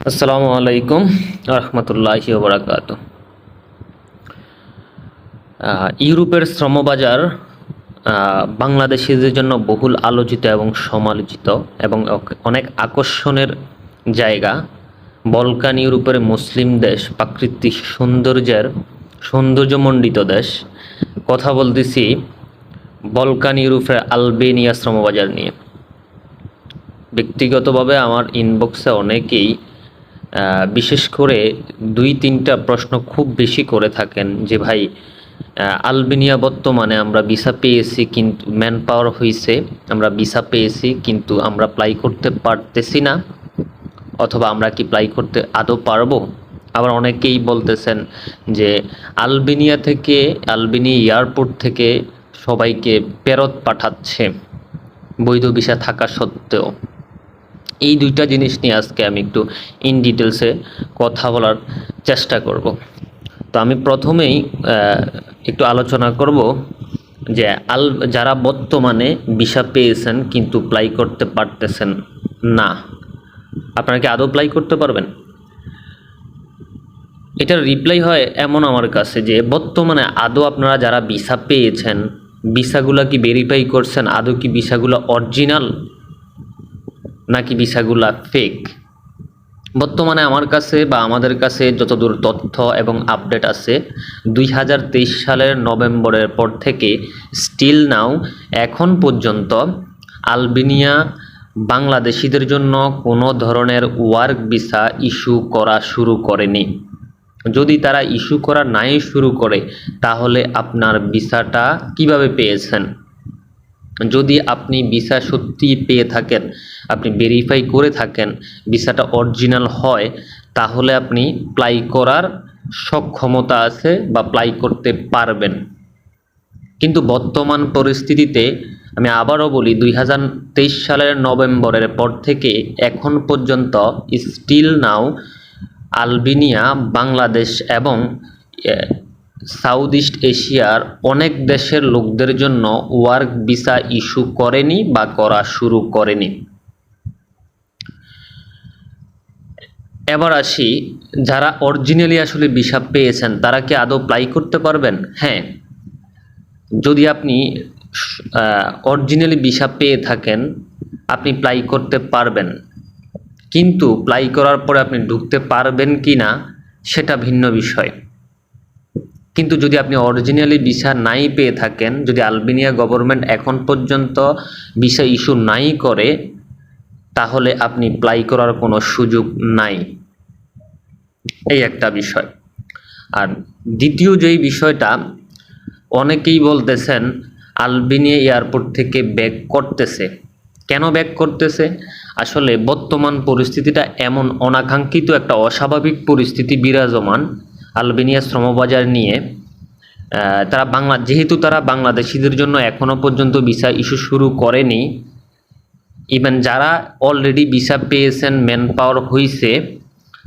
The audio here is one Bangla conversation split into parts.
আসসালামু আলাইকুম রহমতুল্লাহি ওয়া বারাকাতুহু। ইউরোপের শ্রমবাজার বাংলাদেশিদের জন্য বহুল আলোচিত এবং সমালোচিত এবং অনেক আকর্ষণের জায়গা। বলকান ইউরোপের মুসলিম দেশ, প্রাকৃতিক সৌন্দর্যমণ্ডিত দেশ। কথা বলতেছি বলকান ইউরোপের আলবেনিয়া শ্রমবাজার নিয়ে। ব্যক্তিগতভাবে আমার ইনবক্সে অনেকেই বিশেষ করে 2-3টা প্রশ্ন খুব বেশি করে থাকেন যে ভাই, আলবেনিয়া বর্তমানে আমরা ভিসা পেয়েছি কিন্তু ম্যান পাওয়ার হয়েছে, আমরা ভিসা পেয়েছি কিন্তু আমরা অ্যাপ্লাই করতে পারতেছি না, অথবা আমরা কি অ্যাপ্লাই করতে আদৌ পারবো। আবার অনেকেই বলতেছেন যে আলবেনিয়া এয়ারপোর্ট থেকে সবাইকে ফেরত পাঠাচ্ছে বৈধ ভিসা থাকা সত্ত্বেও। এই 2টা জিনিস নিয়ে আজকে আমি একটু ইন ডিটেলসে কথা বলার চেষ্টা করব। তো আমি প্রথমেই একটু আলোচনা করব যে যারা বর্তমানে ভিসা পেয়েছেন কিন্তু অ্যাপ্লাই করতে পারতেছেন না, আপনারা কি আদৌ অ্যাপ্লাই করতে পারবেন? এটার রিপ্লাই হয় এমন আমার কাছে যে বর্তমানে আদৌ আপনারা যারা ভিসা পেয়েছেন, ভিসাগুলো কি ভেরিফাই করছেন? আদৌ কি ভিসাগুলো অরিজিনাল নাকি ভিসাগুলা ফেক? বর্তমানে আমার কাছে বা আমাদের কাছে যতদূর তথ্য এবং আপডেট আছে, 2023 সালের নভেম্বরের পর থেকে স্টিল নাও এখন পর্যন্ত আলবেনিয়া বাংলাদেশিদের জন্য কোনো ধরনের ওয়ার্ক ভিসা ইস্যু করা শুরু করেনি। যদি তারা ইস্যু করা নাই শুরু করে, তাহলে আপনার ভিসাটা কিভাবে পেয়েছেন? যদি আপনি ভিসা সত্যি পেয়ে থাকেন, আপনি ভেরিফাই করে থাকেন, ভিসাটা অরিজিনাল হয়, তাহলে আপনি অ্যাপ্লাই করার সক্ষমতা আছে বা অ্যাপ্লাই করতে পারবেন। কিন্তু বর্তমান পরিস্থিতিতে আমি আবারও বলি, 2023 সালের নভেম্বরের পর থেকে এখন পর্যন্ত স্টিল নাও আলবেনিয়া বাংলাদেশ এবং সাউথ ইস্ট এশিয়ার অনেক দেশের লোকদের জন্য ওয়ার্ক ভিসা ইস্যু করেনি বা করা শুরু করেনি। এবার আসি, যারা অরিজিনালি আসলে ভিসা পেয়েছেন তারা কি আদৌ অ্যাপ্লাই করতে পারবেন? হ্যাঁ, যদি আপনি অরিজিনালি ভিসা পেয়ে থাকেন আপনি অ্যাপ্লাই করতে পারবেন, কিন্তু অ্যাপ্লাই করার পরে আপনি ঢুকতে পারবেন কি না সেটা ভিন্ন বিষয়। কিন্তু যদি আপনি অরিজিনালি ভিসা নাই পেয়ে থাকেন, যদি আলবেনিয়া গভর্নমেন্ট এখন পর্যন্ত ভিসা ইস্যু নাই করে, তাহলে আপনি অ্যাপ্লাই করার কোনো সুযোগ নাই। এই একটা বিষয়। আর দ্বিতীয় যেই বিষয়টা, অনেকেই বলতেছেন আলবেনিয়া এয়ারপোর্ট থেকে ব্যাক করতেছে। কেন ব্যাক করতেছে? আসলে বর্তমান পরিস্থিতিটা এমন অনাকাঙ্ক্ষিত একটা অস্বাভাবিক পরিস্থিতি বিরাজমান আলবেনিয়া শ্রমবাজার নিয়ে। যেহেতু তারা বাংলাদেশিদের জন্য এখনও পর্যন্ত ভিসা ইস্যু শুরু করেনি, ইভেন যারা অলরেডি ভিসা পেয়েছেন, ম্যান পাওয়ার হয়েছে,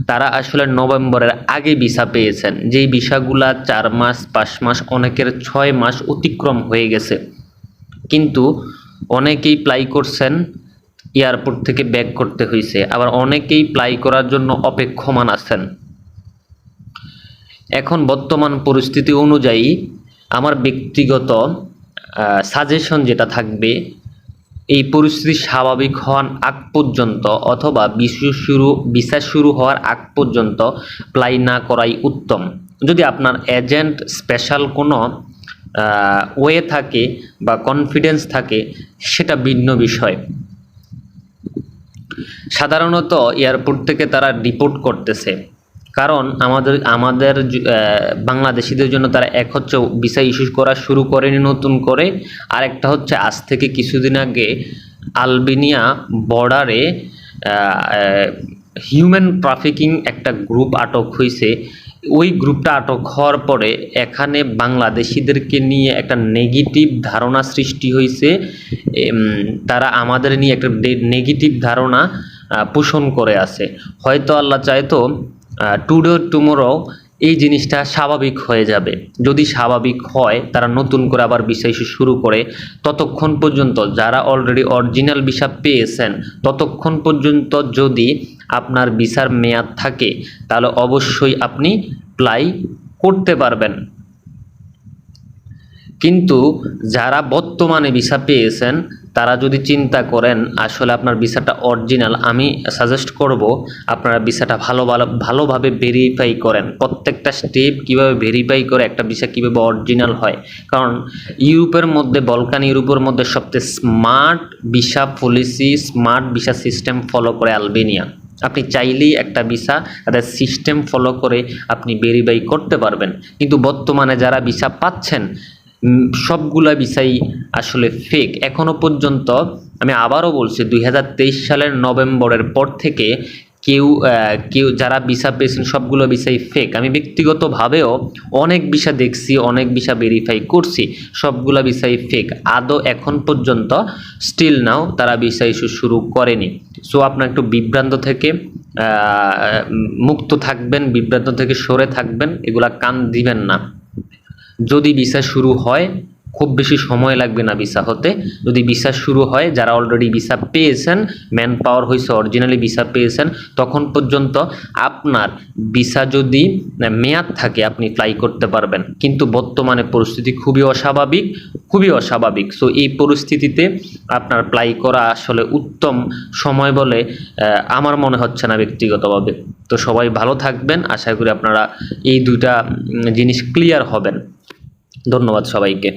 তারা আসলে নভেম্বরের আগে ভিসা পেয়েছেন, যেই ভিসাগুলা 4 মাস 5 মাস, অনেকের 6 মাস অতিক্রম হয়ে গেছে, কিন্তু অনেকেই অ্যাপ্লাই করছেন, এয়ারপোর্ট থেকে ব্যাক করতে হয়েছে। আবার অনেকেই অ্যাপ্লাই করার জন্য অপেক্ষমান আছেন। এখন বর্তমান পরিস্থিতি অনুযায়ী আমার ব্যক্তিগত সাজেশন যেটা থাকবে, এই পরিস্থিতি স্বাভাবিক হওয়ার আগ পর্যন্ত অথবা ভিসা শুরু হওয়ার আগ পর্যন্ত অ্যাপ্লাই না করাই উত্তম। যদি আপনার এজেন্ট স্পেশাল কোনো ওয়ে থাকে বা কনফিডেন্স থাকে, সেটা ভিন্ন বিষয়। সাধারণত এয়ারপোর্ট থেকে তারা রিপোর্ট করতেছে, কারণ আমাদের বাংলাদেশিদের জন্য তারা এক হচ্ছে ভিসা ইস্যু করা শুরু করেনি নতুন করে, আর একটা হচ্ছে আজ থেকে কিছুদিন আগে আলবেনিয়া বর্ডারে হিউম্যান ট্রাফিকিং একটা গ্রুপ আটক হয়েছে। ওই গ্রুপটা আটক হওয়ার পরে এখানে বাংলাদেশিদেরকে নিয়ে একটা নেগেটিভ ধারণা সৃষ্টি হয়েছে। তারা আমাদের নিয়ে একটা নেগেটিভ ধারণা পোষণ করে আছে। হয়তো আল্লাহ চাইতো টুডে টুমোরো এই জিনিসটা স্বাভাবিক হয়ে যাবে। যদি স্বাভাবিক হয়, তারা নতুন করে আবার ভিসা ইস্যু শুরু করে, ততক্ষণ পর্যন্ত যারা অলরেডি অরিজিনাল ভিসা পেয়েছেন, ততক্ষণ পর্যন্ত যদি আপনার ভিসার মেয়াদ থাকে তাহলে অবশ্যই আপনি অ্যাপ্লাই করতে পারবেন। কিন্তু যারা বর্তমানে ভিসা পেয়েছেন তারা যদি চিন্তা করেন আসলে আপনার ভিসাটা অরিজিনাল, আমি সাজেস্ট করব আপনারা ভিসাটা ভালোভাবে ভেরিফাই করেন। প্রত্যেকটা স্টেপ কিভাবে ভেরিফাই করে একটা ভিসা কিভাবে অরিজিনাল হয়। কারণ ইউরোপের মধ্যে, বলকান ইউরোপের মধ্যে সবচেয়ে smart visa policy, smart visa system follow করে আলবেনিয়া। আপনি চাইলেই একটা ভিসা তাদের সিস্টেম ফলো করে আপনি ভেরিফাই করতে পারবেন। কিন্তু বর্তমানে যারা ভিসা পাচ্ছেন সবগুলা ভিসাই আসলে ফেক। এখনো পর্যন্ত আমি আবারও বলছি 2023 সালের নভেম্বরের পর থেকে কেউ যারা ভিসা পেয়েছেন সবগুলো ভিসাই ফেক। আমি ব্যক্তিগতভাবেও অনেক ভিসা দেখছি, অনেক ভিসা ভেরিফাই করছি, সবগুলো ভিসাই ফেক। আদৌ এখন পর্যন্ত স্টিল নাও তারা ভিসা ইস্যু শুরু করেনি। সো আপনার একটু বিভ্রান্ত থেকে মুক্ত থাকবেন, বিভ্রান্ত থেকে সরে থাকবেন, এগুলা কান দিবেন না। যদি ভিসা শুরু হয় খুব বেশি সময় লাগবে না ভিসা হতে। যদি ভিসা শুরু হয়, যারা অলরেডি ভিসা পেয়েছেন, ম্যান পাওয়ার হয়েছে, অরিজিনালি ভিসা পেয়েছেন, তখন পর্যন্ত আপনার ভিসা যদি মেয়াদ থাকে আপনি ফ্লাই করতে পারবেন। কিন্তু বর্তমানে পরিস্থিতি খুবই অস্বাভাবিক। সো এই পরিস্থিতিতে আপনার ফ্লাই করা আসলে উত্তম সময় বলে আমার মনে হচ্ছে না ব্যক্তিগতভাবে। তো সবাই ভালো থাকবেন, আশা করি আপনারা এই দুইটা জিনিস ক্লিয়ার হবেন। ধন্যবাদ সবাইকে।